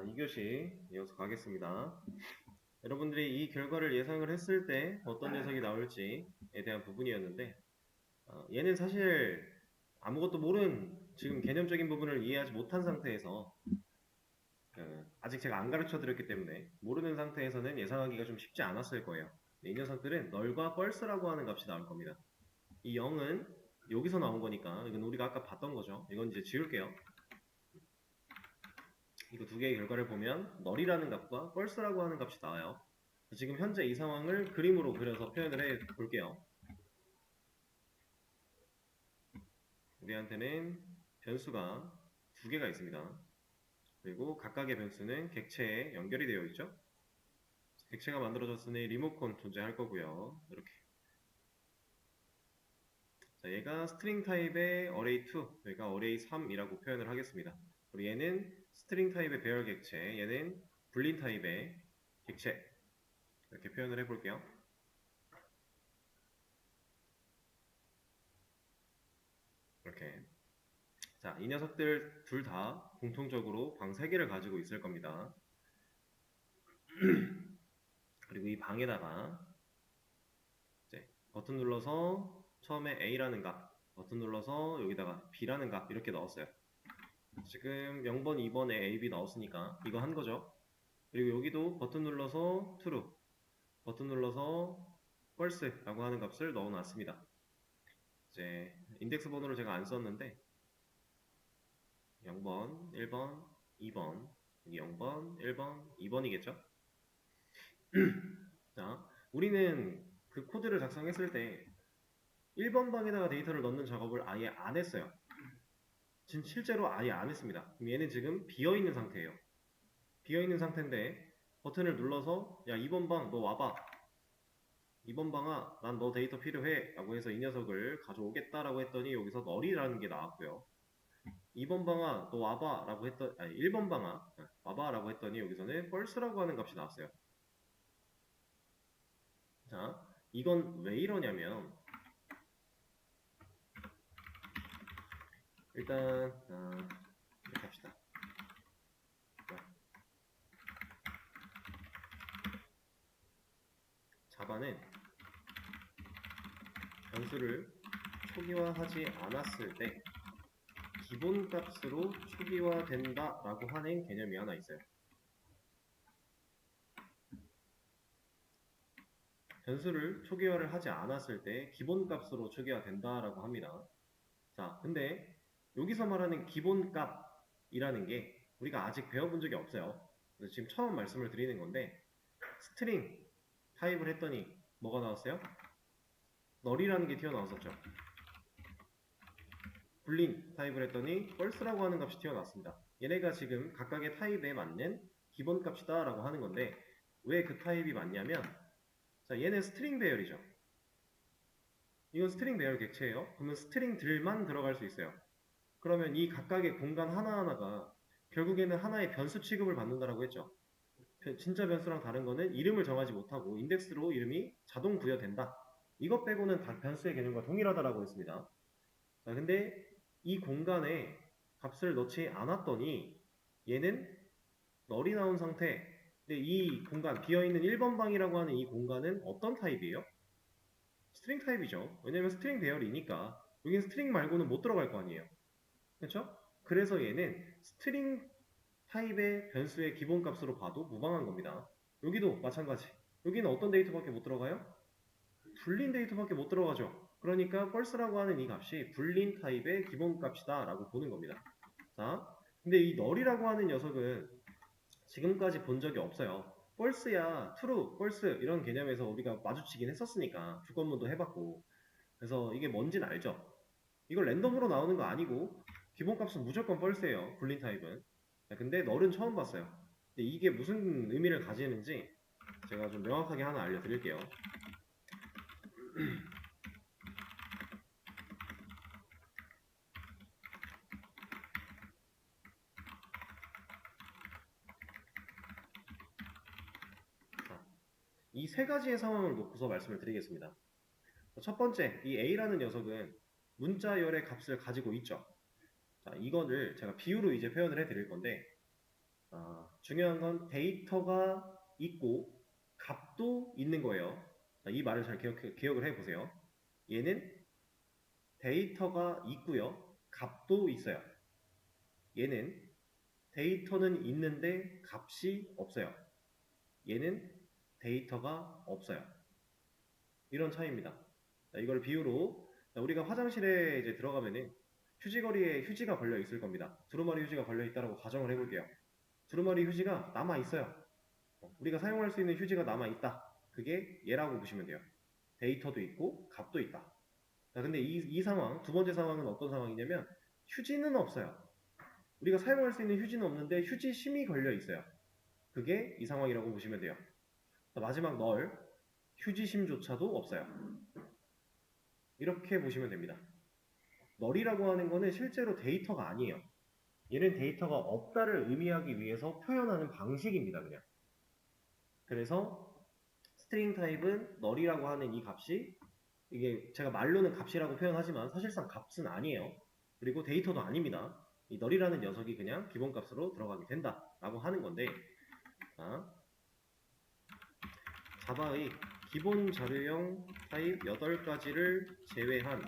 2교시 이어서 가겠습니다. 여러분들이 이 결과를 예상을 했을 때 어떤 녀석이 나올지에 대한 부분이었는데, 얘는 사실 아무것도 모르는 지금 개념적인 부분을 이해하지 못한 상태에서, 아직 제가 안 가르쳐 드렸기 때문에 모르는 상태에서는 예상하기가 좀 쉽지 않았을 거예요. 이 녀석들은 널과 펄스라고 하는 값이 나올 겁니다. 이 0은 여기서 나온 거니까 이건 우리가 아까 봤던 거죠. 이건 이제 지울게요. 이거 두 개의 결과를 보면 널이라는 값과 펄스라고 하는 값이 나와요. 지금 현재 이 상황을 그림으로 그려서 표현을 해 볼게요. 우리한테는 변수가 두 개가 있습니다. 그리고 각각의 변수는 객체에 연결이 되어 있죠. 객체가 만들어졌으니 리모컨 존재할 거고요. 이렇게. 자, 얘가 스트링 타입의 array2, 그러니까 array3이라고 표현을 하겠습니다. 그리고 얘는 스트링 타입의 배열 객체, 얘는 불린 타입의 객체. 이렇게 표현을 해볼게요. 이렇게. 자, 이 녀석들 둘 다 공통적으로 방 3개를 가지고 있을 겁니다. 그리고 이 방에다가 이제 버튼 눌러서 처음에 A라는 값, 버튼 눌러서 여기다가 B라는 값 이렇게 넣었어요. 지금 0번, 2번에 A, B 넣었으니까 이거 한 거죠. 그리고 여기도 버튼 눌러서 true, 버튼 눌러서 false라고 하는 값을 넣어놨습니다. 이제 인덱스 번호를 제가 안 썼는데 0번, 1번, 2번, 여기 0번, 1번, 2번이겠죠? 자, 우리는 그 코드를 작성했을 때 1번 방에다가 데이터를 넣는 작업을 아예 안 했어요. 실제로 아예 안 했습니다. 그럼 얘는 지금 비어있는 상태예요. 비어있는 상태인데 버튼을 눌러서 야 2번 방 너 와봐. 2번 방아 난 너 데이터 필요해 라고 해서 이 녀석을 가져오겠다라고 했더니 여기서 널이라는 게 나왔고요. 2번 방아 너 와봐 라고 했더니 1번 방아 와봐 라고 했더니 여기서는 false라고 하는 값이 나왔어요. 자, 이건 왜 이러냐면 일단 이렇게 합시다. 자바는 변수를 초기화하지 않았을 때 기본값으로 초기화된다 라고 하는 개념이 하나 있어요. 변수를 초기화를 하지 않았을 때 기본값으로 초기화된다 라고 합니다. 자, 근데 여기서 말하는 기본값이라는 게 우리가 아직 배워본 적이 없어요. 그래서 지금 처음 말씀을 드리는 건데 스트링 타입을 했더니 뭐가 나왔어요? 널이라는 게 튀어나왔었죠. 불린 타입을 했더니 false라고 하는 값이 튀어나왔습니다. 얘네가 지금 각각의 타입에 맞는 기본값이다 라고 하는 건데 왜 그 타입이 맞냐면 자, 얘는 스트링 배열이죠. 이건 스트링 배열 객체예요. 그러면 스트링들만 들어갈 수 있어요. 그러면 이 각각의 공간 하나하나가 결국에는 하나의 변수 취급을 받는다라고 했죠. 진짜 변수랑 다른 거는 이름을 정하지 못하고 인덱스로 이름이 자동 부여된다. 이것 빼고는 다 변수의 개념과 동일하다라고 했습니다. 자, 근데 이 공간에 값을 넣지 않았더니 얘는 널이 나온 상태. 근데 이 공간, 비어있는 1번 방이라고 하는 이 공간은 어떤 타입이에요? 스트링 타입이죠. 왜냐면 스트링 배열이니까 여긴 스트링 말고는 못 들어갈 거 아니에요. 그렇죠? 그래서 얘는 스트링 타입의 변수의 기본값으로 봐도 무방한 겁니다. 여기도 마찬가지. 여기는 어떤 데이터밖에 못 들어가요? 불린 데이터밖에 못 들어가죠. 그러니까 false라고 하는 이 값이 불린 타입의 기본값이다 라고 보는 겁니다. 자, 근데 이 널이라고 하는 녀석은 지금까지 본 적이 없어요. false야, true, false 이런 개념에서 우리가 마주치긴 했었으니까 주권문도 해봤고 그래서 이게 뭔지는 알죠. 이걸 랜덤으로 나오는 거 아니고 기본값은 무조건 false예요. 불린 타입은. 근데 널은 처음 봤어요. 근데 이게 무슨 의미를 가지는지 제가 좀 명확하게 하나 알려드릴게요. 이 세 가지의 상황을 놓고서 말씀을 드리겠습니다. 첫 번째, 이 A라는 녀석은 문자열의 값을 가지고 있죠. 자, 이거를 제가 비유로 이제 표현을 해드릴 건데, 중요한 건 데이터가 있고 값도 있는 거예요. 자, 이 말을 잘 기억을 해보세요. 얘는 데이터가 있고요. 값도 있어요. 얘는 데이터는 있는데 값이 없어요. 얘는 데이터가 없어요. 이런 차이입니다. 자, 이걸 비유로 우리가 화장실에 이제 들어가면은 휴지거리에 휴지가 걸려 있을 겁니다. 두루마리 휴지가 걸려 있다라고 가정을 해볼게요. 두루마리 휴지가 남아 있어요. 우리가 사용할 수 있는 휴지가 남아 있다. 그게 얘라고 보시면 돼요. 데이터도 있고 값도 있다. 자, 근데 이 상황, 두 번째 상황은 어떤 상황이냐면 휴지는 없어요. 우리가 사용할 수 있는 휴지는 없는데 휴지 심이 걸려 있어요. 그게 이 상황이라고 보시면 돼요. 자, 마지막 널 휴지심조차도 없어요. 이렇게 보시면 됩니다. 널이라고 하는 거는 실제로 데이터가 아니에요. 얘는 데이터가 없다를 의미하기 위해서 표현하는 방식입니다. 그냥. 그래서 스트링 타입은 널이라고 하는 이 값이 이게 제가 말로는 값이라고 표현하지만 사실상 값은 아니에요. 그리고 데이터도 아닙니다. 이 널이라는 녀석이 그냥 기본값으로 들어가게 된다라고 하는 건데 자바의 기본 자료형 타입 8가지를 제외한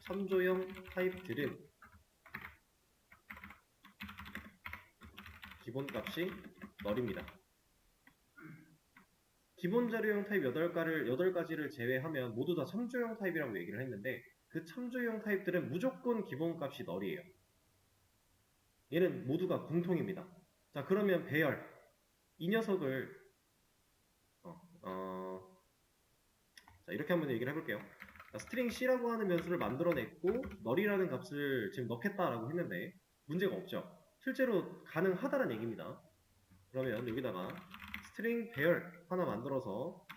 참조형 타입들은 기본값이 널입니다. 기본 자료형 타입 8가지를 제외하면 모두 다 참조형 타입이라고 얘기를 했는데 그 참조형 타입들은 무조건 기본값이 널이에요. 얘는 모두가 공통입니다. 자, 그러면 배열. 이 녀석을 자, 이렇게 한번 얘기를 해볼게요. 자, 스트링 C라고 하는 변수를 만들어냈고 널이라는 값을 지금 넣겠다라고 했는데 문제가 없죠. 실제로 가능하다는 얘기입니다. 그러면 여기다가 스트링 배열 하나 만들어서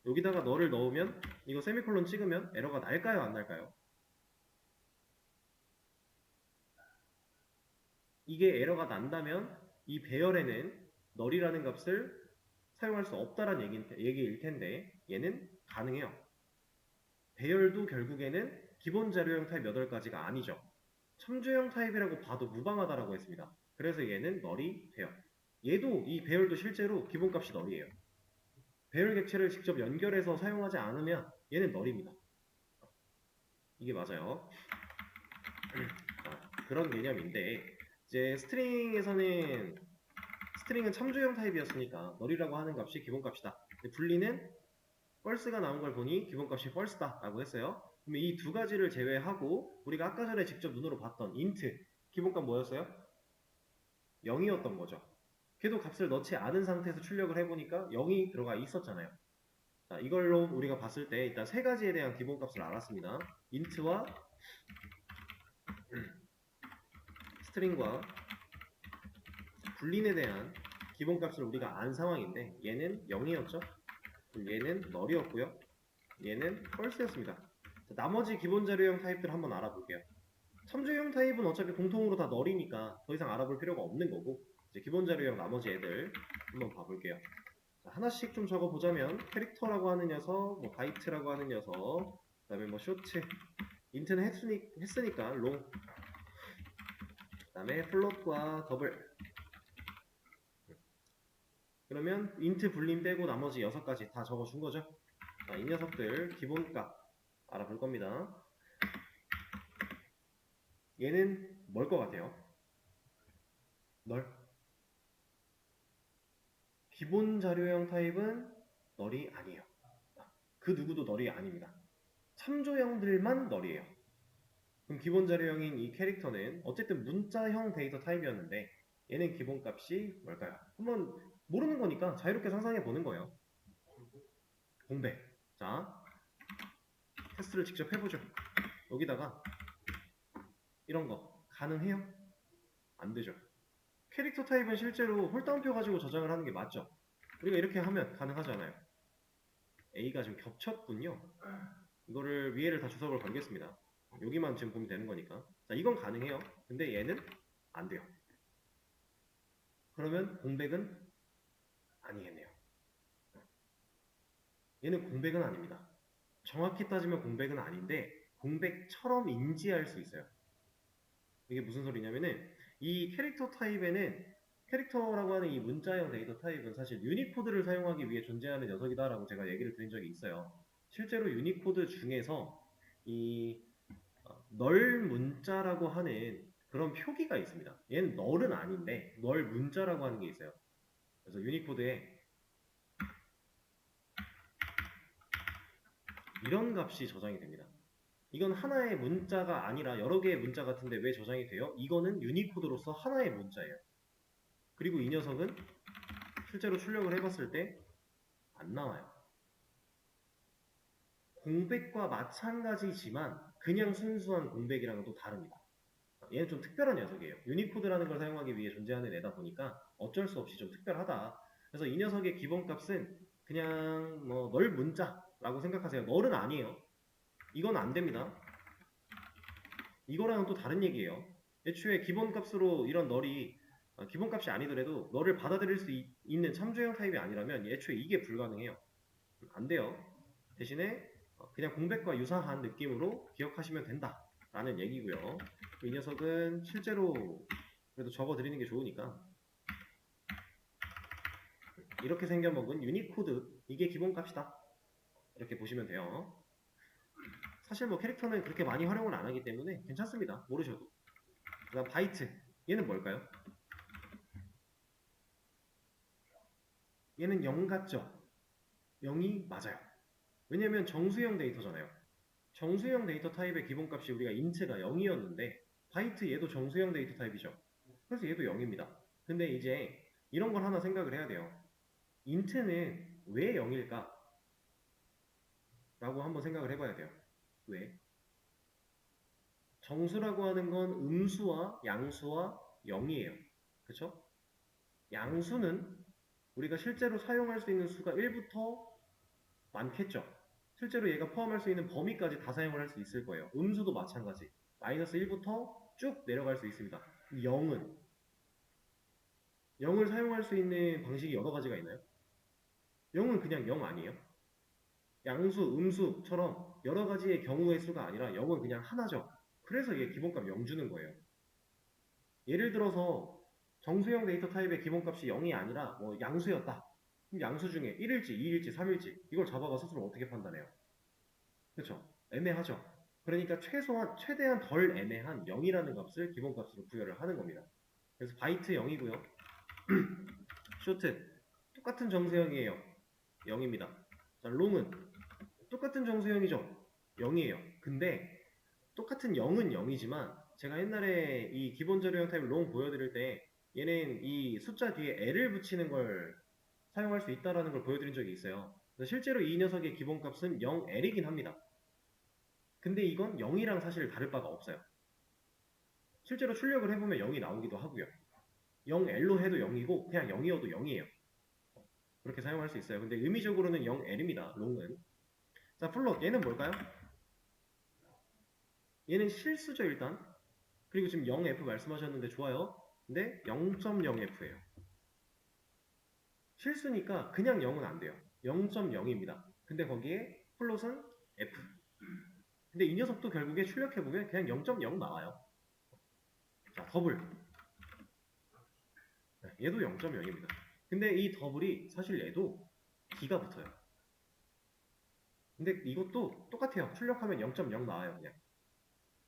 여기다가 널을 넣으면 이거 세미콜론 찍으면 에러가 날까요? 안 날까요? 이게 에러가 난다면 이 배열에는 널이라는 값을 사용할 수 없다라는 얘기일 텐데 얘는 가능해요. 배열도 결국에는 기본 자료형 타입 8가지가 아니죠. 참조형 타입이라고 봐도 무방하다라고 했습니다. 그래서 얘는 널이 돼요. 얘도 이 배열도 실제로 기본값이 널이에요. 배열 객체를 직접 연결해서 사용하지 않으면 얘는 널입니다. 이게 맞아요. 그런 개념인데 이제 스트링은 참조형 타입이었으니까 널이라고 하는 값이 기본값이다. 분리는 false가 나온 걸 보니 기본값이 false다 라고 했어요. 그러면 이 두 가지를 제외하고 우리가 아까 전에 직접 눈으로 봤던 int 기본값 뭐였어요? 0이었던 거죠. 걔도 값을 넣지 않은 상태에서 출력을 해보니까 0이 들어가 있었잖아요. 자, 이걸로 우리가 봤을 때 일단 세 가지에 대한 기본값을 알았습니다. int와 스트링과 불린에 대한 기본값을 우리가 안 상황인데 얘는 0이었죠. 얘는 널이었고요. 얘는 false였습니다. 나머지 기본 자료형 타입들 한번 알아볼게요. 참조형 타입은 어차피 공통으로 다 널이니까 더 이상 알아볼 필요가 없는 거고 이제 기본 자료형 나머지 애들 한번 봐볼게요. 자, 하나씩 좀 적어보자면 캐릭터라고 하는 녀석, 뭐 바이트라고 하는 녀석, 그 다음에 뭐 쇼트, 인트는 했으니까 롱, 그 다음에 플롯과 더블. 그러면 인트 불림 빼고 나머지 6가지 다 적어준 거죠. 자, 이 녀석들 기본값 알아볼 겁니다. 얘는 뭘 것 같아요? 널? 기본 자료형 타입은 널이 아니에요. 그 누구도 널이 아닙니다. 참조형들만 널이에요. 그럼 기본 자료형인 이 캐릭터는 어쨌든 문자형 데이터 타입이었는데 얘는 기본값이 뭘까요? 한번 모르는 거니까 자유롭게 상상해 보는 거예요. 공백. 자, 테스트를 직접 해보죠. 여기다가 이런 거 가능해요? 안 되죠. 캐릭터 타입은 실제로 홀다운표 가지고 저장을 하는 게 맞죠? 우리가 이렇게 하면 가능하잖아요. A가 지금 겹쳤군요. 이거를 위에를 다 주석을 걸겠습니다. 여기만 지금 보면 되는 거니까. 자, 이건 가능해요. 근데 얘는 안 돼요. 그러면 공백은 아니겠네요. 얘는 공백은 아닙니다. 정확히 따지면 공백은 아닌데 공백처럼 인지할 수 있어요. 이게 무슨 소리냐면은 이 캐릭터 타입에는 캐릭터라고 하는 이 문자형 데이터 타입은 사실 유니코드를 사용하기 위해 존재하는 녀석이다라고 제가 얘기를 드린 적이 있어요. 실제로 유니코드 중에서 이 널 문자라고 하는 그런 표기가 있습니다. 얘는 널은 아닌데 널 문자라고 하는 게 있어요. 그래서 유니코드에 이런 값이 저장이 됩니다. 이건 하나의 문자가 아니라 여러 개의 문자 같은데 왜 저장이 돼요? 이거는 유니코드로서 하나의 문자예요. 그리고 이 녀석은 실제로 출력을 해봤을 때 안 나와요. 공백과 마찬가지지만 그냥 순수한 공백이랑은 또 다릅니다. 얘는 좀 특별한 녀석이에요. 유니코드라는 걸 사용하기 위해 존재하는 애다 보니까 어쩔 수 없이 좀 특별하다. 그래서 이 녀석의 기본값은 그냥 뭐 널 문자라고 생각하세요. 널은 아니에요. 이건 안 됩니다. 이거랑은 또 다른 얘기예요. 애초에 기본값으로 이런 널이 기본값이 아니더라도 널을 받아들일 수 있는 참조형 타입이 아니라면 애초에 이게 불가능해요. 안 돼요. 대신에 그냥 공백과 유사한 느낌으로 기억하시면 된다 라는 얘기고요. 이 녀석은 실제로 그래도 적어드리는 게 좋으니까 이렇게 생겨먹은 유니코드, 이게 기본값이다 이렇게 보시면 돼요. 사실 뭐 캐릭터는 그렇게 많이 활용을 안 하기 때문에 괜찮습니다. 모르셔도. 그 다음 바이트, 얘는 뭘까요? 얘는 0 같죠? 0이 맞아요. 왜냐면 정수형 데이터잖아요. 정수형 데이터 타입의 기본값이 우리가 인트가 0이었는데 바이트 얘도 정수형 데이터 타입이죠. 그래서 얘도 0입니다. 근데 이제 이런 걸 하나 생각을 해야 돼요. 인트는 왜 0일까? 라고 한번 생각을 해봐야 돼요. 왜? 정수라고 하는 건 음수와 양수와 0이에요. 그쵸? 양수는 우리가 실제로 사용할 수 있는 수가 1부터 많겠죠. 실제로 얘가 포함할 수 있는 범위까지 다 사용을 할 수 있을 거예요. 음수도 마찬가지. 마이너스 1부터 쭉 내려갈 수 있습니다. 0을 사용할 수 있는 방식이 여러 가지가 있나요? 0은 그냥 0 아니에요? 양수, 음수처럼 여러 가지의 경우의 수가 아니라 0은 그냥 하나죠. 그래서 얘 기본값 0 주는 거예요. 예를 들어서 정수형 데이터 타입의 기본값이 0이 아니라 뭐 양수였다. 그럼 양수 중에 1일지, 2일지, 3일지 이걸 잡아가 스스로 어떻게 판단해요? 그렇죠? 애매하죠. 그러니까 최대한 덜 애매한 0이라는 값을 기본값으로 부여를 하는 겁니다. 그래서 바이트 0이고요. 쇼트 똑같은 정수형이에요. 0입니다. 자, 롱은 똑같은 정수형이죠. 0이에요. 근데 똑같은 0은 0이지만 제가 옛날에 이 기본 자료형 타입 롱 보여드릴 때 얘는 이 숫자 뒤에 L을 붙이는 걸 사용할 수 있다는 걸 보여드린 적이 있어요. 실제로 이 녀석의 기본값은 0L이긴 합니다. 근데 이건 0이랑 사실 다를 바가 없어요. 실제로 출력을 해보면 0이 나오기도 하고요. 0L로 해도 0이고 그냥 0이어도 0이에요. 그렇게 사용할 수 있어요. 근데 의미적으로는 0L입니다. 롱은. 자, 플롯 얘는 뭘까요? 얘는 실수죠 일단. 그리고 지금 0F 말씀하셨는데 좋아요. 근데 0.0F예요. 실수니까 그냥 0은 안 돼요. 0.0입니다. 근데 거기에 플롯은 F. 근데 이 녀석도 결국에 출력해보면 그냥 0.0 나와요. 자, 더블. 얘도 0.0입니다. 근데 이 더블이 사실 얘도 D가 붙어요. 근데 이것도 똑같아요. 출력하면 0.0 나와요.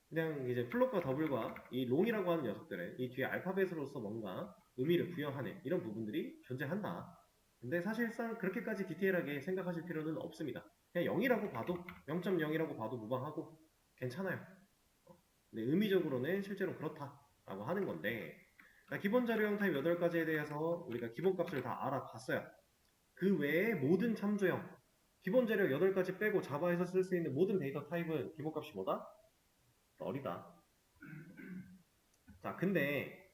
그냥 이제 플롯과 더블과 이 롱이라고 하는 녀석들은 이 뒤에 알파벳으로서 뭔가 의미를 부여하는 이런 부분들이 존재한다. 근데 사실상 그렇게까지 디테일하게 생각하실 필요는 없습니다. 그냥 0이라고 봐도 0.0이라고 봐도 무방하고 괜찮아요. 근데 의미적으로는 실제로 그렇다라고 하는 건데 기본 자료형 타입 8가지에 대해서 우리가 기본값을 다 알아봤어요. 그 외에 모든 참조형 기본 자료 8가지 빼고 자바에서 쓸 수 있는 모든 데이터 타입은 기본값이 뭐다? 널이다. 자, 근데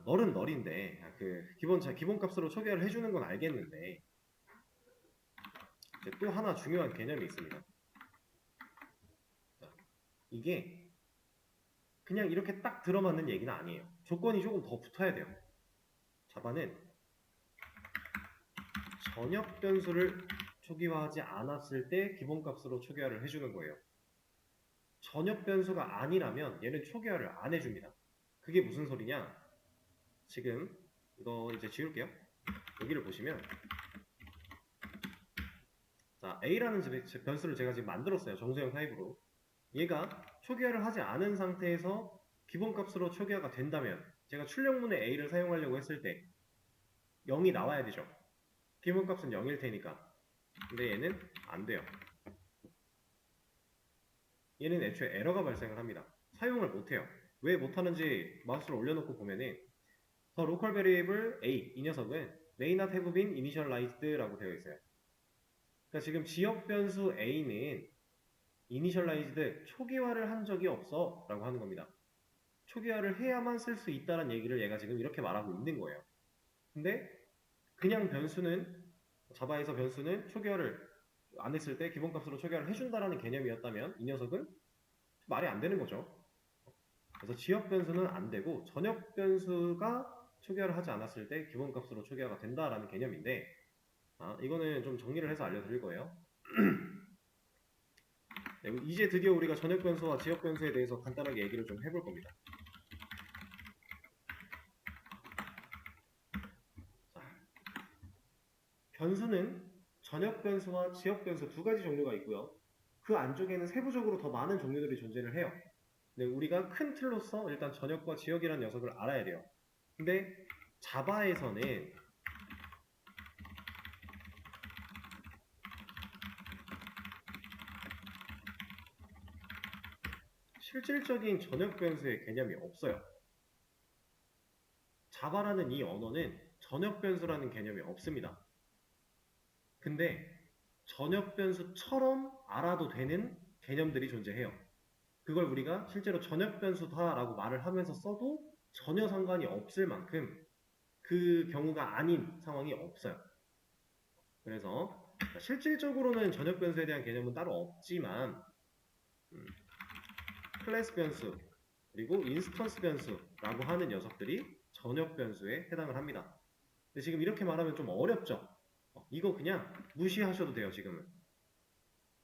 널은 널인데 그 기본값으로 초기화를 해주는 건 알겠는데 이제 또 하나 중요한 개념이 있습니다. 자, 이게 그냥 이렇게 딱 들어맞는 얘기는 아니에요. 조건이 조금 더 붙어야 돼요. 자바는 전역 변수를 초기화하지 않았을 때 기본값으로 초기화를 해주는 거예요. 전역 변수가 아니라면 얘는 초기화를 안 해줍니다. 그게 무슨 소리냐? 지금 이거 이제 지울게요. 여기를 보시면 자, A라는 변수를 제가 지금 만들었어요. 정수형 타입으로. 얘가 초기화를 하지 않은 상태에서 기본값으로 초기화가 된다면 제가 출력문에 A를 사용하려고 했을 때 0이 나와야 되죠. 기본값은 0일 테니까. 근데 얘는 안 돼요. 얘는 애초에 에러가 발생을 합니다. 사용을 못해요. 왜 못하는지 마우스를 올려놓고 보면은 The local variable A 이 녀석은 may not have been initialized라고 되어 있어요. 그러니까 지금 지역 변수 A는 initialized 초기화를 한 적이 없어 라고 하는 겁니다. 초기화를 해야만 쓸 수 있다는 얘기를 얘가 지금 이렇게 말하고 있는 거예요. 근데 그냥 변수는 자바에서 변수는 초기화를 안 했을 때 기본값으로 초기화를 해준다라는 개념이었다면 이 녀석은 말이 안 되는 거죠. 그래서 지역 변수는 안 되고 전역 변수가 초기화를 하지 않았을 때 기본값으로 초기화가 된다라는 개념인데 이거는 좀 정리를 해서 알려드릴 거예요. 이제 드디어 우리가 전역 변수와 지역 변수에 대해서 간단하게 얘기를 좀 해볼 겁니다. 자, 변수는 전역 변수와 지역 변수 두 가지 종류가 있고요. 그 안쪽에는 세부적으로 더 많은 종류들이 존재를 해요. 근데 우리가 큰 틀로서 일단 전역과 지역이라는 녀석을 알아야 돼요. 근데 자바에서는 실질적인 전역 변수의 개념이 없어요. 자바라는 이 언어는 전역 변수라는 개념이 없습니다. 근데 전역 변수처럼 알아도 되는 개념들이 존재해요. 그걸 우리가 실제로 전역 변수다라고 말을 하면서 써도 전혀 상관이 없을 만큼 그 경우가 아닌 상황이 없어요. 그래서 실질적으로는 전역 변수에 대한 개념은 따로 없지만 클래스 변수 그리고 인스턴스 변수라고 하는 녀석들이 전역 변수에 해당을 합니다. 근데 지금 이렇게 말하면 좀 어렵죠? 이거 그냥 무시하셔도 돼요. 지금은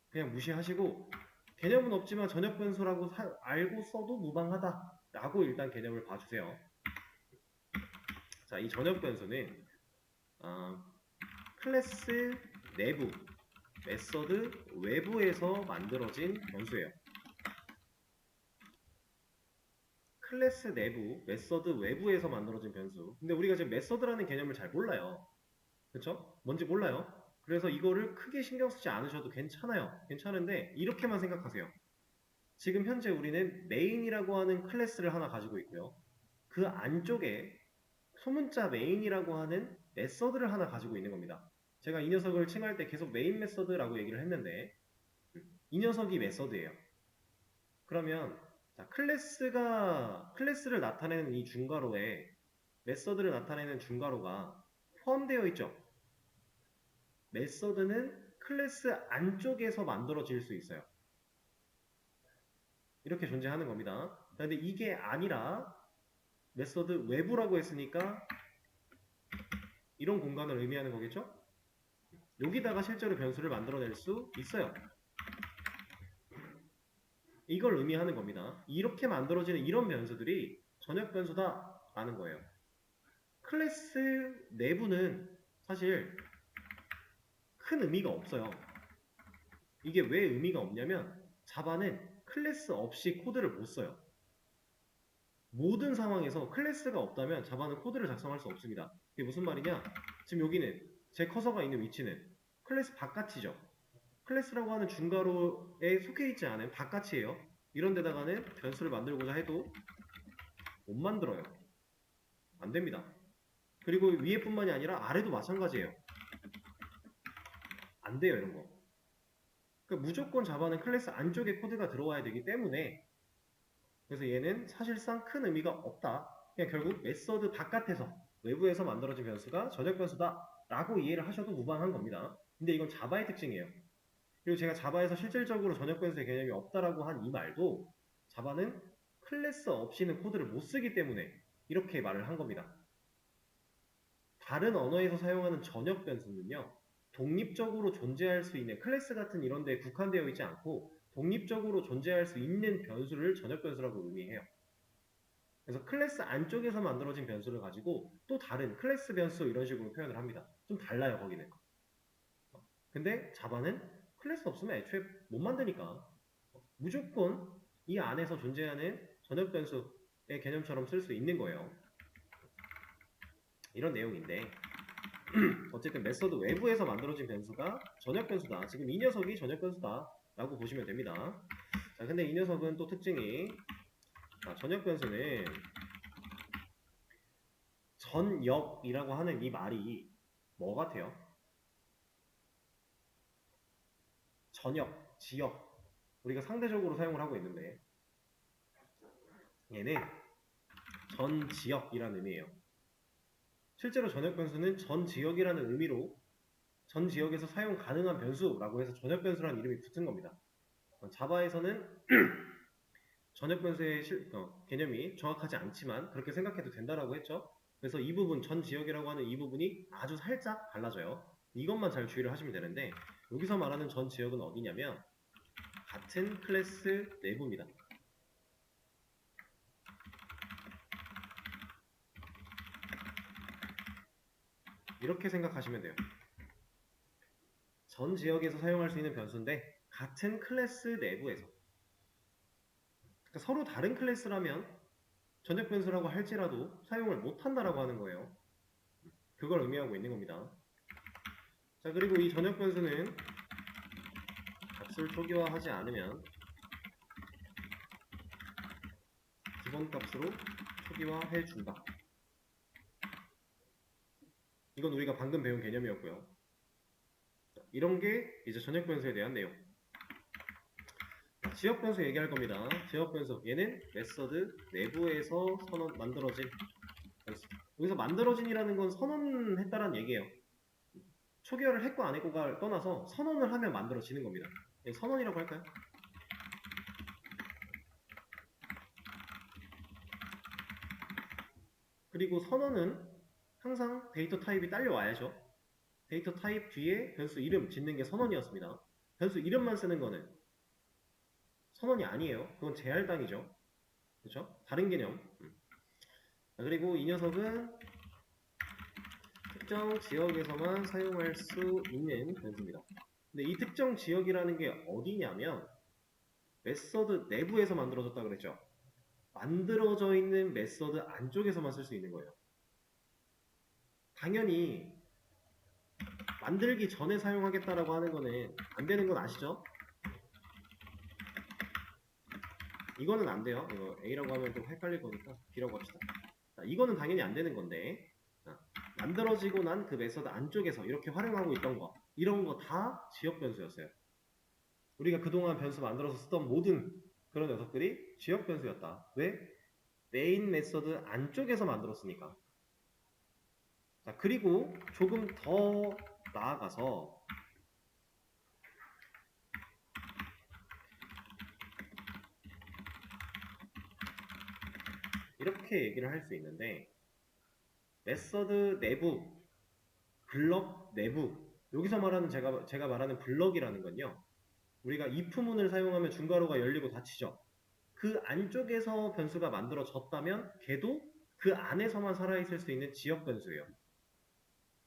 그냥 무시하시고 개념은 없지만 전역 변수라고 알고 써도 무방하다라고 일단 개념을 봐주세요. 자, 이 전역 변수는 클래스 내부, 메서드 외부에서 만들어진 변수예요. 클래스 내부, 메서드 외부에서 만들어진 변수. 근데 우리가 지금 메서드라는 개념을 잘 몰라요. 그쵸? 뭔지 몰라요. 그래서 이거를 크게 신경 쓰지 않으셔도 괜찮아요. 괜찮은데 이렇게만 생각하세요. 지금 현재 우리는 메인이라고 하는 클래스를 하나 가지고 있고요. 그 안쪽에 소문자 메인이라고 하는 메서드를 하나 가지고 있는 겁니다. 제가 이 녀석을 칭할 때 계속 메인 메서드라고 얘기를 했는데 이 녀석이 메서드예요. 그러면 자, 클래스를 나타내는 이 중괄호에 메서드를 나타내는 중괄호가 포함되어 있죠. 메서드는 클래스 안쪽에서 만들어질 수 있어요. 이렇게 존재하는 겁니다. 그런데 이게 아니라 메서드 외부라고 했으니까 이런 공간을 의미하는 거겠죠? 여기다가 실제로 변수를 만들어낼 수 있어요. 이걸 의미하는 겁니다. 이렇게 만들어지는 이런 변수들이 전역 변수다 라는 거예요. 클래스 내부는 사실 큰 의미가 없어요. 이게 왜 의미가 없냐면 자바는 클래스 없이 코드를 못 써요. 모든 상황에서 클래스가 없다면 자바는 코드를 작성할 수 없습니다. 이게 무슨 말이냐? 지금 여기는 제 커서가 있는 위치는 클래스 바깥이죠. 클래스라고 하는 중괄호에 속해 있지 않은 바깥이에요. 이런 데다가는 변수를 만들고자 해도 못 만들어요. 안 됩니다. 그리고 위에뿐만이 아니라 아래도 마찬가지예요. 안 돼요, 이런 거. 그러니까 무조건 자바는 클래스 안쪽에 코드가 들어와야 되기 때문에 그래서 얘는 사실상 큰 의미가 없다. 그냥 결국 메서드 바깥에서 외부에서 만들어진 변수가 전역 변수다 라고 이해를 하셔도 무방한 겁니다. 근데 이건 자바의 특징이에요. 그리고 제가 자바에서 실질적으로 전역 변수의 개념이 없다라고 한 이 말도 자바는 클래스 없이는 코드를 못 쓰기 때문에 이렇게 말을 한 겁니다. 다른 언어에서 사용하는 전역 변수는요. 독립적으로 존재할 수 있는 클래스 같은 이런 데에 국한되어 있지 않고 독립적으로 존재할 수 있는 변수를 전역 변수라고 의미해요. 그래서 클래스 안쪽에서 만들어진 변수를 가지고 또 다른 클래스 변수 이런 식으로 표현을 합니다. 좀 달라요, 거기는. 근데 자바는 클래스 없으면 애초에 못 만드니까 무조건 이 안에서 존재하는 전역 변수의 개념처럼 쓸 수 있는 거예요. 이런 내용인데 어쨌든 메서드 외부에서 만들어진 변수가 전역 변수다. 지금 이 녀석이 전역 변수다 라고 보시면 됩니다. 자, 근데 이 녀석은 또 특징이 전역 변수는 전역이라고 하는 이 말이 뭐 같아요? 전역, 지역. 우리가 상대적으로 사용을 하고 있는데 얘는 전 지역이라는 의미예요. 실제로 전역 변수는 전 지역이라는 의미로 전 지역에서 사용 가능한 변수라고 해서 전역 변수라는 이름이 붙은 겁니다. 자바에서는 전역 변수의 개념이 정확하지 않지만 그렇게 생각해도 된다라고 했죠. 그래서 이 부분, 전 지역이라고 하는 이 부분이 아주 살짝 달라져요. 이것만 잘 주의를 하시면 되는데 여기서 말하는 전 지역은 어디냐면 같은 클래스 내부입니다. 이렇게 생각하시면 돼요. 전 지역에서 사용할 수 있는 변수인데 같은 클래스 내부에서, 그러니까 서로 다른 클래스라면 전역 변수라고 할지라도 사용을 못한다라고 하는 거예요. 그걸 의미하고 있는 겁니다. 자, 그리고 이 전역 변수는 값을 초기화하지 않으면 기본값으로 초기화해 준다. 이건 우리가 방금 배운 개념이었고요. 이런 게 이제 전역 변수에 대한 내용. 지역 변수 얘기할 겁니다. 지역 변수. 얘는 메서드 내부에서 만들어진 변수. 여기서 만들어진이라는 건 선언했다라는 얘기예요. 초기화를 했고 안 했고가 떠나서 선언을 하면 만들어지는 겁니다. 선언이라고 할까요? 그리고 선언은 항상 데이터 타입이 딸려와야죠. 데이터 타입 뒤에 변수 이름 짓는 게 선언이었습니다. 변수 이름만 쓰는 거는 선언이 아니에요. 그건 제할당이죠. 그렇죠? 다른 개념. 그리고 이 녀석은 특정 지역에서만 사용할 수 있는 변수입니다. 근데 이 특정 지역이라는 게 어디냐면 메서드 내부에서 만들어졌다 그랬죠. 만들어져 있는 메서드 안쪽에서만 쓸 수 있는 거예요. 당연히 만들기 전에 사용하겠다라고 하는 거는 안 되는 건 아시죠? 이거는 안 돼요. 이거 A라고 하면 좀 헷갈릴 거니까 B라고 합시다. 자, 이거는 당연히 안 되는 건데 만들어지고 난 그 메서드 안쪽에서 이렇게 활용하고 있던 거 이런 거 다 지역 변수였어요. 우리가 그동안 변수 만들어서 쓰던 모든 그런 녀석들이 지역 변수였다. 왜? 메인 메서드 안쪽에서 만들었으니까. 자, 그리고 조금 더 나아가서 이렇게 얘기를 할 수 있는데 메서드 내부, 블럭 내부 여기서 말하는 제가 말하는 블럭이라는 건요. 우리가 if문을 사용하면 중괄호가 열리고 닫히죠. 그 안쪽에서 변수가 만들어졌다면 걔도 그 안에서만 살아있을 수 있는 지역 변수예요.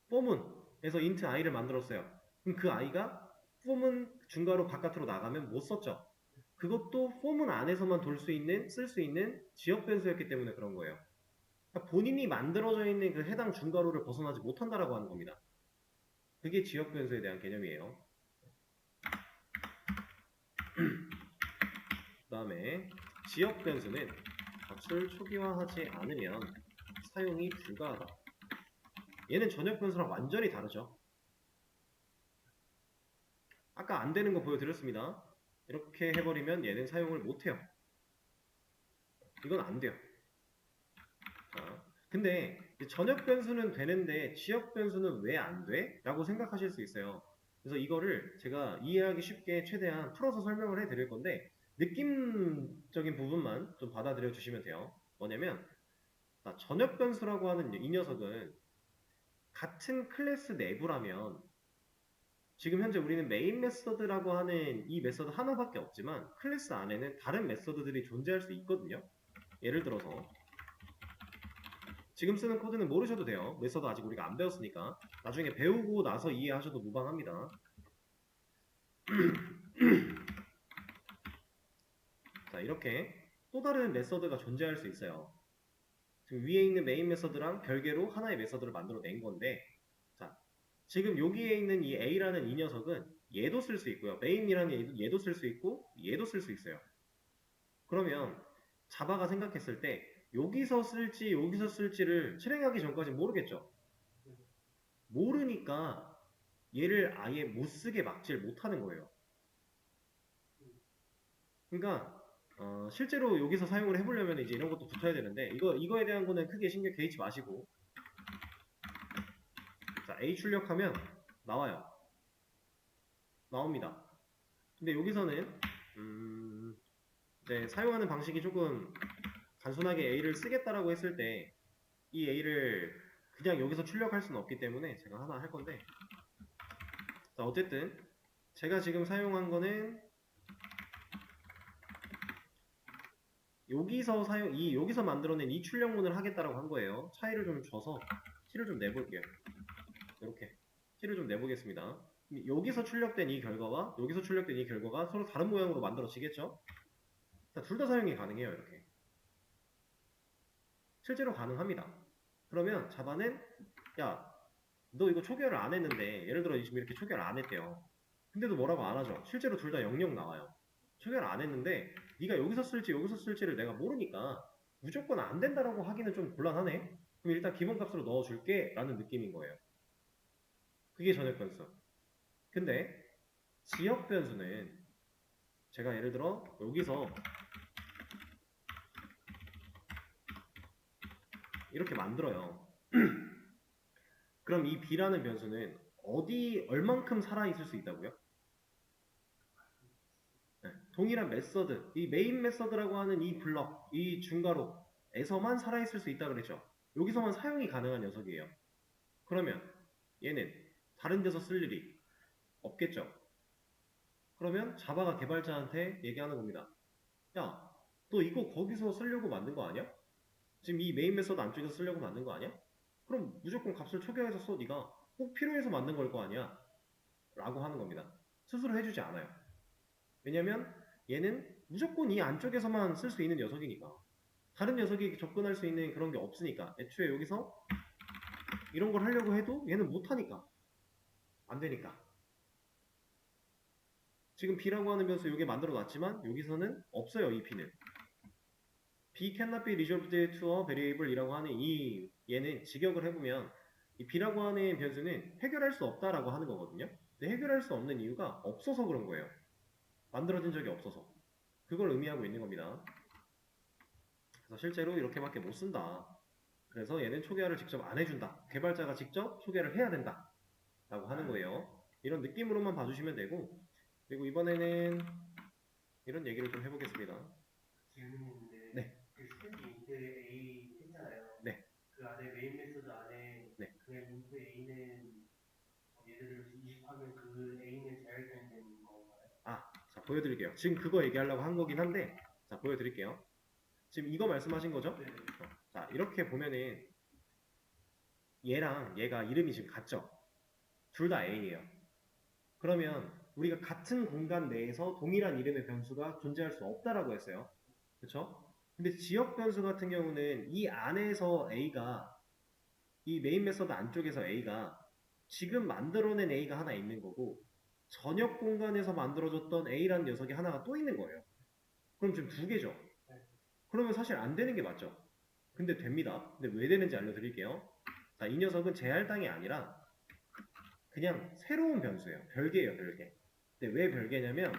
form은에서 int i를 만들었어요. 그럼 그 i가 form은 중괄호 바깥으로 나가면 못 썼죠. 그것도 form은 안에서만 쓸 수 있는 지역 변수였기 때문에 그런 거예요. 그러니까 본인이 만들어져 있는 그 해당 중괄호를 벗어나지 못한다라고 하는 겁니다. 그게 지역 변수에 대한 개념이에요. 그 다음에 지역 변수는 값을 초기화하지 않으면 사용이 불가하다. 얘는 전역 변수랑 완전히 다르죠. 아까 안 되는 거 보여드렸습니다. 이렇게 해버리면 얘는 사용을 못해요. 이건 안 돼요. 자, 근데 전역 변수는 되는데 지역 변수는 왜 안 돼? 라고 생각하실 수 있어요. 그래서 이거를 제가 이해하기 쉽게 최대한 풀어서 설명을 해드릴 건데 느낌적인 부분만 좀 받아들여 주시면 돼요. 뭐냐면 전역 변수라고 하는 이 녀석은 같은 클래스 내부라면 지금 현재 우리는 메인 메서드라고 하는 이 메서드 하나밖에 없지만 클래스 안에는 다른 메서드들이 존재할 수 있거든요. 예를 들어서 지금 쓰는 코드는 모르셔도 돼요. 메서드 아직 우리가 안 배웠으니까. 나중에 배우고 나서 이해하셔도 무방합니다. 자, 이렇게 또 다른 메서드가 존재할 수 있어요. 지금 위에 있는 메인 메서드랑 별개로 하나의 메서드를 만들어 낸 건데, 자, 지금 여기에 있는 이 A라는 이 녀석은 얘도 쓸 수 있고요. 메인이라는 얘도 쓸 수 있고 얘도 쓸 수 있어요. 그러면 자바가 생각했을 때 여기서 쓸지 여기서 쓸지를 실행하기 전까지 모르겠죠. 모르니까 얘를 아예 못 쓰게 막질 못하는 거예요. 그러니까 실제로 여기서 사용을 해보려면 이제 이런 것도 붙어야 되는데 이거에 대한 거는 크게 신경 개의치 마시고, 자, A 출력하면 나와요. 나옵니다. 근데 여기서는 이제 사용하는 방식이 조금 단순하게 A를 쓰겠다라고 했을 때 이 A를 그냥 여기서 출력할 수는 없기 때문에 제가 하나 할 건데, 자, 어쨌든 제가 지금 사용한 거는 여기서 만들어낸 이 출력문을 하겠다라고 한 거예요. 차이를 좀 줘서 티를 좀 내볼게요. 이렇게 티를 좀 내보겠습니다. 여기서 출력된 이 결과와 여기서 출력된 이 결과가 서로 다른 모양으로 만들어지겠죠? 둘 다 사용이 가능해요. 이렇게 실제로 가능합니다. 그러면 자바는 야, 너 이거 초기화를 안 했는데, 예를 들어 지금 이렇게 초기화를 안 했대요. 근데도 뭐라고 안 하죠. 실제로 둘 다 00 나와요. 초기화를 안 했는데 네가 여기서 쓸지 여기서 쓸지를 내가 모르니까 무조건 안 된다라고 하기는 좀 곤란하네. 그럼 일단 기본값으로 넣어줄게 라는 느낌인 거예요. 그게 전역 변수. 근데 지역 변수는 제가 예를 들어 여기서 이렇게 만들어요. 그럼 이 B라는 변수는 얼만큼 살아있을 수 있다고요? 네, 동일한 메서드, 이 메인 메서드라고 하는 이 블럭, 이 중괄호에서만 살아있을 수 있다 그랬죠. 여기서만 사용이 가능한 녀석이에요. 그러면 얘는 다른 데서 쓸 일이 없겠죠. 그러면 자바가 개발자한테 얘기하는 겁니다. 야, 너 이거 거기서 쓰려고 만든 거 아니야? 지금 이 메인 메서드 안쪽에서 쓰려고 만든 거 아니야? 그럼 무조건 값을 초기화해서 써. 네가 꼭 필요해서 만든 걸 거 아니야? 라고 하는 겁니다. 스스로 해주지 않아요. 왜냐면 얘는 무조건 이 안쪽에서만 쓸 수 있는 녀석이니까. 다른 녀석이 접근할 수 있는 그런 게 없으니까. 애초에 여기서 이런 걸 하려고 해도 얘는 못하니까. 안 되니까. 지금 B라고 하는 변수 여기 만들어 놨지만 여기서는 없어요. 이 B는. B cannot be resolved to a variable 이라고 하는 얘는 직역을 해보면 이 B라고 하는 변수는 해결할 수 없다라고 하는 거거든요. 근데 해결할 수 없는 이유가 없어서 그런 거예요. 만들어진 적이 없어서. 그걸 의미하고 있는 겁니다. 그래서 실제로 이렇게밖에 못 쓴다. 그래서 얘는 초기화를 직접 안 해준다. 개발자가 직접 초기화를 해야 된다. 라고 하는 거예요. 이런 느낌으로만 봐주시면 되고, 그리고 이번에는 이런 얘기를 좀 해보겠습니다. 질문이 있는데, 네. 그 스탠드 인트 A 했잖아요. 네. 그 안에 메인 메소드 안에 네. 그냥 인트 A는 예를 들어서 20하면 그 A는 제할당이 되는 건가요? 자, 보여드릴게요. 지금 그거 얘기하려고 한 거긴 한데, 자, 보여드릴게요. 지금 이거 말씀하신 거죠? 네. 자, 이렇게 보면은 얘랑 얘가 이름이 지금 같죠? 둘 다 A예요. 그러면 우리가 같은 공간 내에서 동일한 이름의 변수가 존재할 수 없다라고 했어요. 그쵸? 근데 지역 변수 같은 경우는 이 안에서 A가, 이 메인 메서드 안쪽에서 A가 지금 만들어낸 A가 하나 있는 거고, 전역 공간에서 만들어졌던 A라는 녀석이 하나가 또 있는 거예요. 그럼 지금 두 개죠. 그러면 사실 안 되는 게 맞죠. 근데 됩니다. 근데 왜 되는지 알려드릴게요. 자, 이 녀석은 제할당이 아니라 그냥 새로운 변수예요. 별개예요, 별개. 근데 왜 별개냐면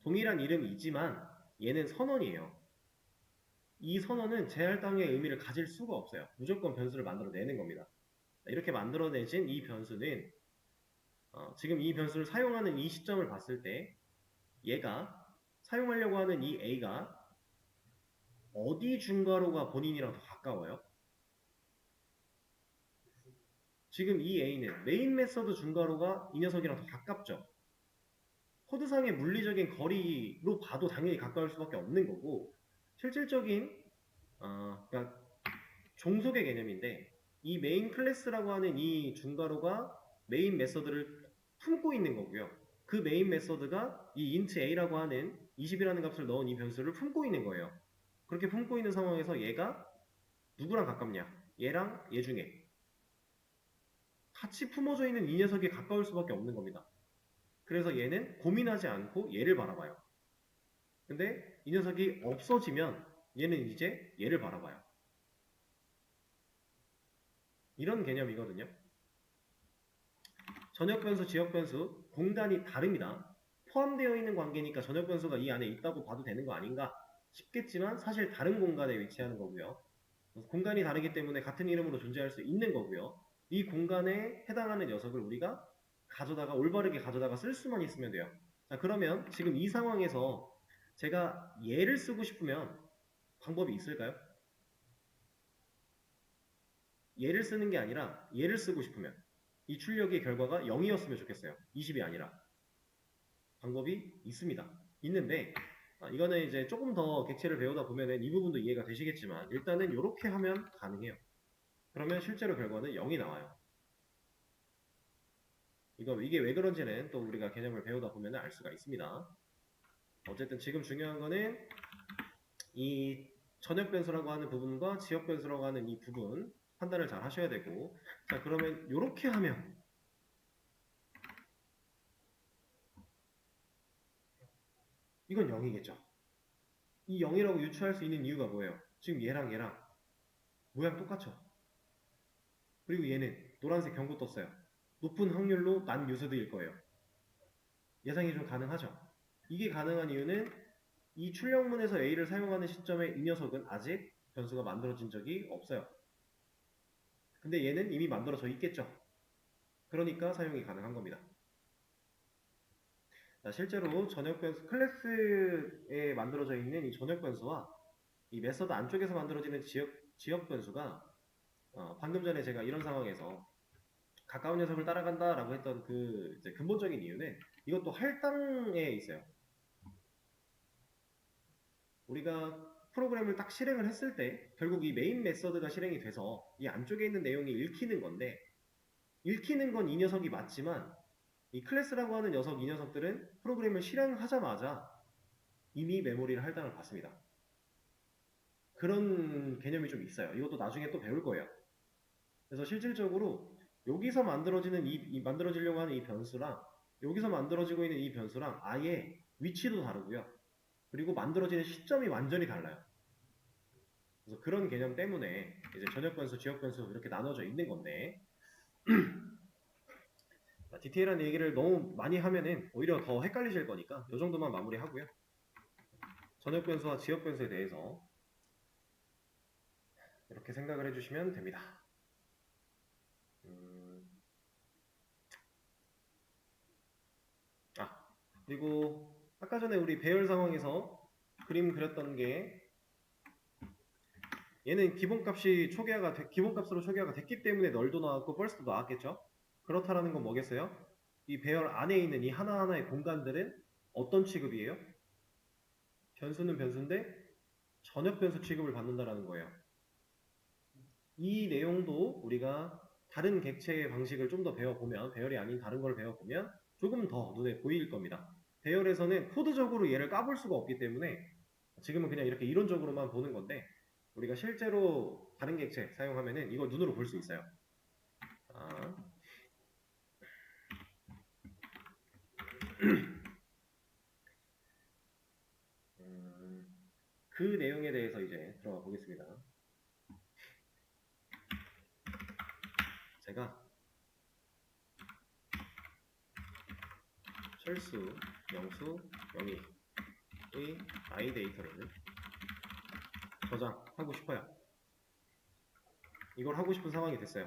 동일한 이름이지만 얘는 선언이에요. 이 선언은 제할당의 의미를 가질 수가 없어요. 무조건 변수를 만들어내는 겁니다. 이렇게 만들어내진 이 변수는 지금 이 변수를 사용하는 이 시점을 봤을 때 얘가 사용하려고 하는 이 A가 어디 중괄호가 본인이랑 더 가까워요? 지금 이 A는 메인 메서드 중괄호가 이 녀석이랑 더 가깝죠. 코드상의 물리적인 거리로 봐도 당연히 가까울 수밖에 없는 거고, 실질적인 그러니까 종속의 개념인데 이 메인 클래스라고 하는 이 중괄호가 메인 메서드를 품고 있는 거고요. 그 메인 메서드가 이 int a라고 하는 20이라는 값을 넣은 이 변수를 품고 있는 거예요. 그렇게 품고 있는 상황에서 얘가 누구랑 가깝냐? 얘랑 얘 중에 같이 품어져 있는 이 녀석이 가까울 수밖에 없는 겁니다. 그래서 얘는 고민하지 않고 얘를 바라봐요. 근데 이 녀석이 없어지면 얘는 이제 얘를 바라봐요. 이런 개념이거든요. 전역 변수, 지역 변수, 공간이 다릅니다. 포함되어 있는 관계니까 전역 변수가 이 안에 있다고 봐도 되는 거 아닌가 싶겠지만 사실 다른 공간에 위치하는 거고요. 공간이 다르기 때문에 같은 이름으로 존재할 수 있는 거고요. 이 공간에 해당하는 녀석을 우리가 가져다가 올바르게 가져다가 쓸 수만 있으면 돼요. 자, 그러면 지금 이 상황에서 제가 얘를 쓰고 싶으면 방법이 있을까요? 얘를 쓰는 게 아니라 얘를 쓰고 싶으면 이 출력의 결과가 0이었으면 좋겠어요. 20이 아니라. 방법이 있습니다. 있는데 이거는 이제 조금 더 객체를 배우다 보면은 이 부분도 이해가 되시겠지만 일단은 이렇게 하면 가능해요. 그러면 실제로 결과는 0이 나와요. 이게 왜 그런지는 또 우리가 개념을 배우다 보면 알 수가 있습니다. 어쨌든 지금 중요한 거는 이 전역 변수라고 하는 부분과 지역 변수라고 하는 이 부분 판단을 잘 하셔야 되고, 자 그러면 이렇게 하면 이건 0이겠죠. 이 0이라고 유추할 수 있는 이유가 뭐예요? 지금 얘랑 모양 똑같죠? 그리고 얘는 노란색 경고 떴어요. 높은 확률로 난 유스드일 거예요. 예상이 좀 가능하죠? 이게 가능한 이유는 이 출력문에서 A를 사용하는 시점에 이 녀석은 아직 변수가 만들어진 적이 없어요. 근데 얘는 이미 만들어져 있겠죠? 그러니까 사용이 가능한 겁니다. 자, 실제로 전역 변수, 클래스에 만들어져 있는 이 전역 변수와 이 메서드 안쪽에서 만들어지는 지역 변수가 방금 전에 제가 이런 상황에서 가까운 녀석을 따라간다 라고 했던 그 이제 근본적인 이유는 이것도 할당에 있어요. 우리가 프로그램을 딱 실행을 했을 때 결국 이 메인 메서드가 실행이 돼서 이 안쪽에 있는 내용이 읽히는 건데 읽히는 건 이 녀석이 맞지만 이 클래스라고 하는 이 녀석들은 프로그램을 실행하자마자 이미 메모리를 할당을 받습니다. 그런 개념이 좀 있어요. 이것도 나중에 또 배울 거예요. 그래서 실질적으로 여기서 만들어지는 만들어지려고 하는 이 변수랑 여기서 만들어지고 있는 이 변수랑 아예 위치도 다르고요. 그리고 만들어지는 시점이 완전히 달라요. 그래서 그런 개념 때문에 이제 전역 변수, 지역 변수 이렇게 나눠져 있는 건데 디테일한 얘기를 너무 많이 하면은 오히려 더 헷갈리실 거니까 이 정도만 마무리하고요. 전역 변수와 지역 변수에 대해서 이렇게 생각을 해주시면 됩니다. 그리고 아까 전에 우리 배열 상황에서 그림 그렸던 게 얘는 기본값으로 초기화가 됐기 때문에 널도 나왔고 벌스도 나왔겠죠? 그렇다라는 건 뭐겠어요? 이 배열 안에 있는 이 하나하나의 공간들은 어떤 취급이에요? 변수는 변수인데 전역 변수 취급을 받는다라는 거예요. 이 내용도 우리가 다른 객체의 방식을 좀 더 배워보면, 배열이 아닌 다른 걸 배워보면 조금 더 눈에 보일 겁니다. 배열에서는 코드적으로 얘를 까볼 수가 없기 때문에 지금은 그냥 이렇게 이론적으로만 보는 건데 우리가 실제로 다른 객체 사용하면은 이걸 눈으로 볼 수 있어요. 그 내용에 대해서 이제 들어가 보겠습니다. 제가 철수, 영수, 영희의 i 데이터를 저장하고 싶어요. 이걸 하고 싶은 상황이 됐어요.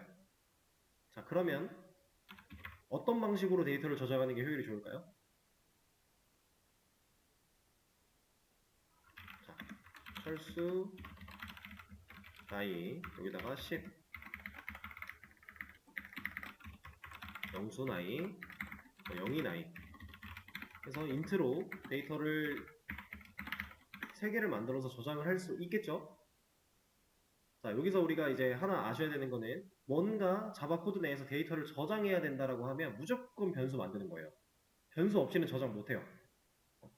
자, 그러면 어떤 방식으로 데이터를 저장하는 게 효율이 좋을까요? 자, 철수 나이 여기다가 10 영수 나이 영희 나이 그래서 인트로 데이터를 3개를 만들어서 저장을 할 수 있겠죠? 자, 여기서 우리가 이제 하나 아셔야 되는 거는 뭔가 자바 코드 내에서 데이터를 저장해야 된다라고 하면 무조건 변수 만드는 거예요. 변수 없이는 저장 못해요.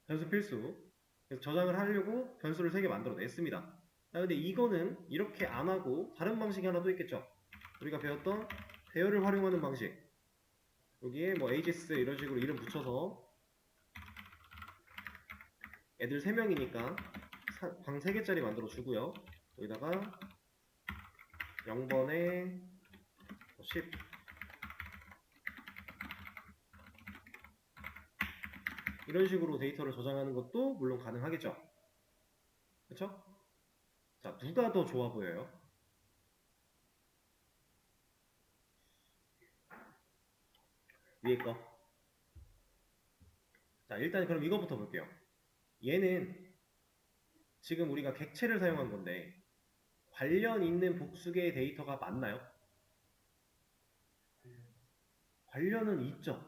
변수 필수. 그래서 저장을 하려고 변수를 3개 만들어 냈습니다. 자, 근데 이거는 이렇게 안 하고 다른 방식이 하나 또 있겠죠. 우리가 배웠던 배열을 활용하는 방식. 여기에 뭐 ages 이런 식으로 이름 붙여서 애들 3명이니까 방 3개짜리 만들어 주고요. 여기다가 0번에 10 이런 식으로 데이터를 저장하는 것도 물론 가능하겠죠. 그쵸? 자, 누가 더 좋아 보여요? 위에 거. 자, 일단 그럼 이거부터 볼게요. 얘는 지금 우리가 객체를 사용한 건데 관련 있는 복수계의 데이터가 맞나요? 관련은 있죠.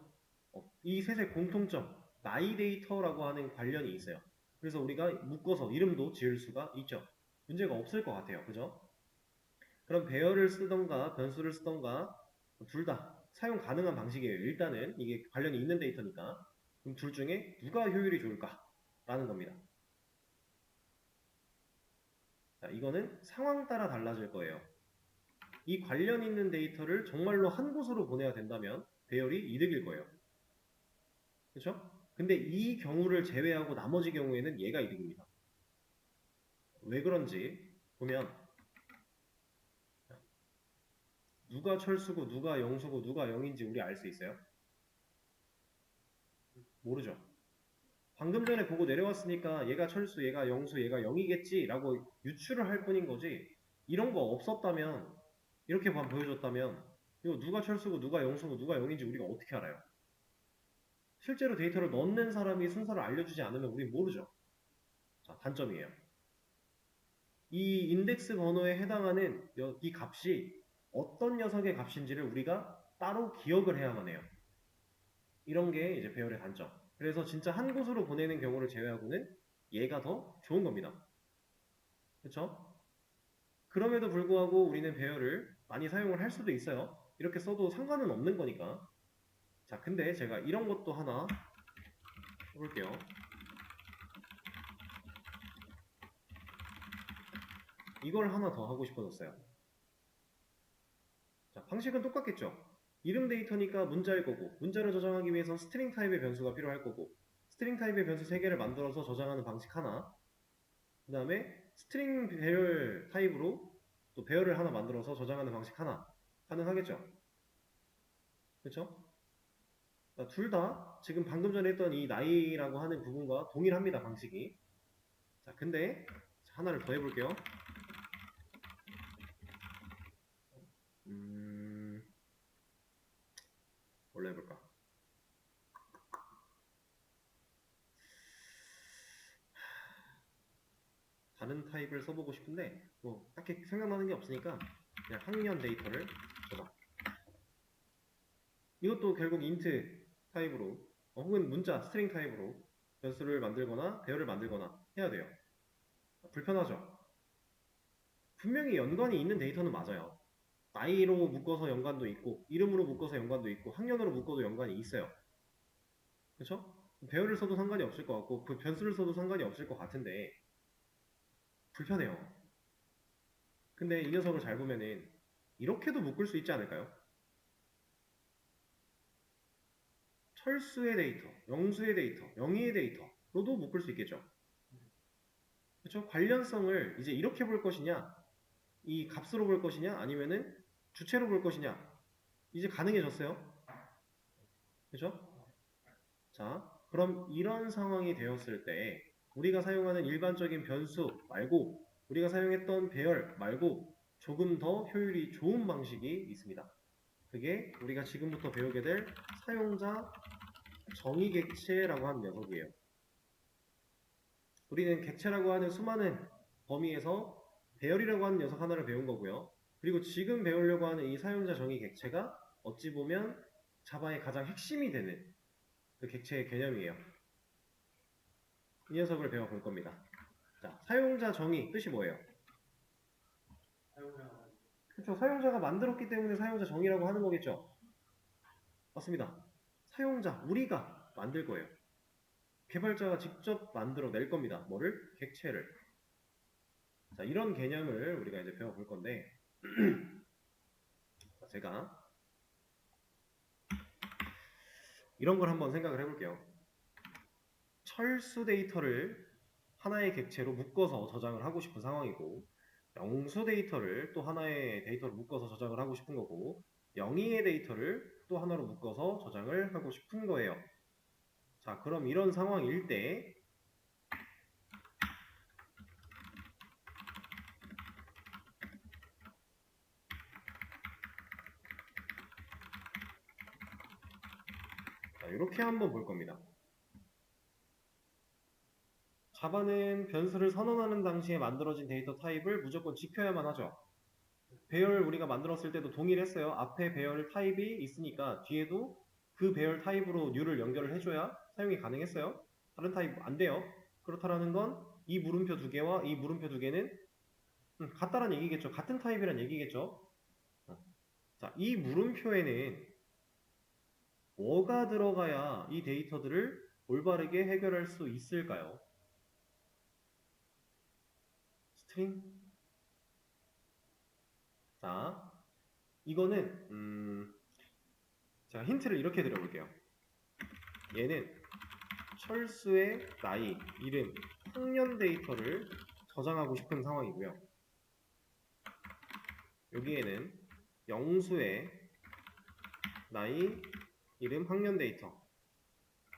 이 셋의 공통점, 나이 데이터라고 하는 관련이 있어요. 그래서 우리가 묶어서 이름도 지을 수가 있죠. 문제가 없을 것 같아요. 그죠? 그럼 배열을 쓰던가 변수를 쓰던가 둘 다 사용 가능한 방식이에요. 일단은 이게 관련이 있는 데이터니까. 그럼 둘 중에 누가 효율이 좋을까? 라는 겁니다. 자, 이거는 상황 따라 달라질 거예요. 이 관련 있는 데이터를 정말로 한 곳으로 보내야 된다면 배열이 이득일 거예요. 그렇죠? 근데 이 경우를 제외하고 나머지 경우에는 얘가 이득입니다. 왜 그런지 보면 누가 철수고 누가 영수고 누가 영인지 우리 알 수 있어요? 모르죠. 방금 전에 보고 내려왔으니까 얘가 철수, 얘가 영수, 얘가 영이겠지 라고 유추를 할 뿐인 거지 이런 거 없었다면 이렇게만 보여줬다면 이거 누가 철수고 누가 영수고 누가 영인지 우리가 어떻게 알아요? 실제로 데이터를 넣는 사람이 순서를 알려주지 않으면 우린 모르죠. 자, 단점이에요. 이 인덱스 번호에 해당하는 이 값이 어떤 녀석의 값인지를 우리가 따로 기억을 해야만 해요. 이런 게 이제 배열의 단점. 그래서 진짜 한 곳으로 보내는 경우를 제외하고는 얘가 더 좋은 겁니다. 그렇죠? 그럼에도 불구하고 우리는 배열을 많이 사용을 할 수도 있어요. 이렇게 써도 상관은 없는 거니까. 자, 근데 제가 이런 것도 하나 해볼게요. 이걸 하나 더 하고 싶어졌어요. 자, 방식은 똑같겠죠. 이름 데이터니까 문자일 거고 문자를 저장하기 위해선 스트링 타입의 변수가 필요할 거고 스트링 타입의 변수 3개를 만들어서 저장하는 방식 하나 그 다음에 스트링 배열 타입으로 또 배열을 하나 만들어서 저장하는 방식 하나 가능하겠죠. 그렇죠? 둘 다 지금 방금 전에 했던 이 나이라고 하는 부분과 동일합니다. 방식이. 자, 근데 하나를 더 해볼게요. 뭘로 해볼까? 다른 타입을 써보고 싶은데 뭐 딱히 생각나는 게 없으니까 그냥 학년 데이터를 줘봐. 이것도 결국 인트 타입으로 혹은 문자 스트링 타입으로 변수를 만들거나 배열을 만들거나 해야 돼요. 불편하죠? 분명히 연관이 있는 데이터는 맞아요. 나이로 묶어서 연관도 있고 이름으로 묶어서 연관도 있고 학년으로 묶어도 연관이 있어요. 그렇죠? 배열을 써도 상관이 없을 것 같고 그 변수를 써도 상관이 없을 것 같은데 불편해요. 근데 이 녀석을 잘 보면은 이렇게도 묶을 수 있지 않을까요? 철수의 데이터, 영수의 데이터, 영희의 데이터로도 묶을 수 있겠죠. 그렇죠? 관련성을 이제 이렇게 볼 것이냐, 이 값으로 볼 것이냐, 아니면은 주체로 볼 것이냐, 이제 가능해졌어요. 그렇죠? 자, 그럼 이런 상황이 되었을 때 우리가 사용하는 일반적인 변수 말고 우리가 사용했던 배열 말고 조금 더 효율이 좋은 방식이 있습니다. 그게 우리가 지금부터 배우게 될 사용자 정의 객체라고 하는 녀석이에요. 우리는 객체라고 하는 수많은 범위에서 배열이라고 하는 녀석 하나를 배운 거고요. 그리고 지금 배우려고 하는 이 사용자 정의 객체가 어찌 보면 자바의 가장 핵심이 되는 그 객체의 개념이에요. 이 녀석을 배워볼 겁니다. 자, 사용자 정의 뜻이 뭐예요? 사용자가 만든. 그렇죠. 사용자가 만들었기 때문에 사용자 정의라고 하는 거겠죠. 맞습니다. 사용자, 우리가 만들 거예요. 개발자가 직접 만들어 낼 겁니다. 뭐를? 객체를. 자, 이런 개념을 우리가 이제 배워볼 건데, 제가 이런 걸 한번 생각을 해볼게요. 철수 데이터를 하나의 객체로 묶어서 저장을 하고 싶은 상황이고, 영수 데이터를 또 하나의 데이터로 묶어서 저장을 하고 싶은 거고, 영의의 데이터를 또 하나로 묶어서 저장을 하고 싶은 거예요. 자, 그럼 이런 상황일 때 자, 이렇게 한번 볼 겁니다. 자바는 변수를 선언하는 당시에 만들어진 데이터 타입을 무조건 지켜야만 하죠. 배열 우리가 만들었을 때도 동일했어요. 앞에 배열 타입이 있으니까 뒤에도 그 배열 타입으로 new를 연결을 해줘야 사용이 가능했어요. 다른 타입 안 돼요. 그렇다라는 건 이 물음표 두 개와 이 물음표 두 개는 같다란 얘기겠죠. 같은 타입이란 얘기겠죠. 자, 이 물음표에는 뭐가 들어가야 이 데이터들을 올바르게 해결할 수 있을까요? 스트링? 자, 이거는 제가 힌트를 이렇게 드려볼게요. 얘는 철수의 나이, 이름, 학년 데이터를 저장하고 싶은 상황이고요. 여기에는 영수의 나이, 이름, 학년 데이터.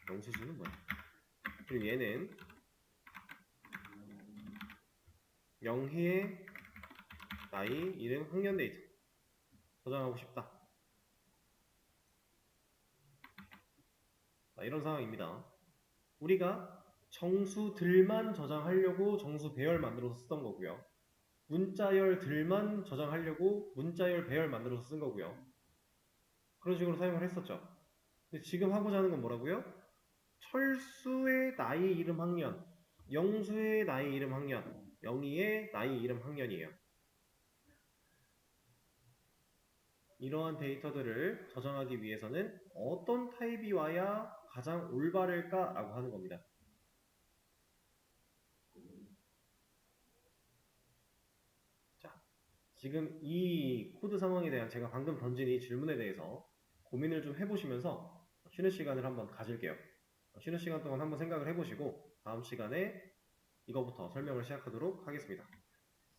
영수수는 뭐야? 그리고 얘는 영희의 나이, 이름, 학년 데이터 저장하고 싶다. 자, 이런 상황입니다. 우리가 정수들만 저장하려고 정수 배열 만들어서 쓰던 거고요. 문자열들만 저장하려고 문자열 배열 만들어서 쓴 거고요. 그런 식으로 사용을 했었죠. 근데 지금 하고자 하는 건 뭐라고요? 철수의 나이, 이름, 학년, 영수의 나이, 이름, 학년, 영희의 나이, 이름, 학년이에요. 이러한 데이터들을 저장하기 위해서는 어떤 타입이 와야 가장 올바를까라고 하는 겁니다. 자, 지금 이 코드 상황에 대한 제가 방금 던진 이 질문에 대해서 고민을 좀 해보시면서 쉬는 시간을 한번 가질게요. 쉬는 시간 동안 한번 생각을 해보시고 다음 시간에 이거부터 설명을 시작하도록 하겠습니다.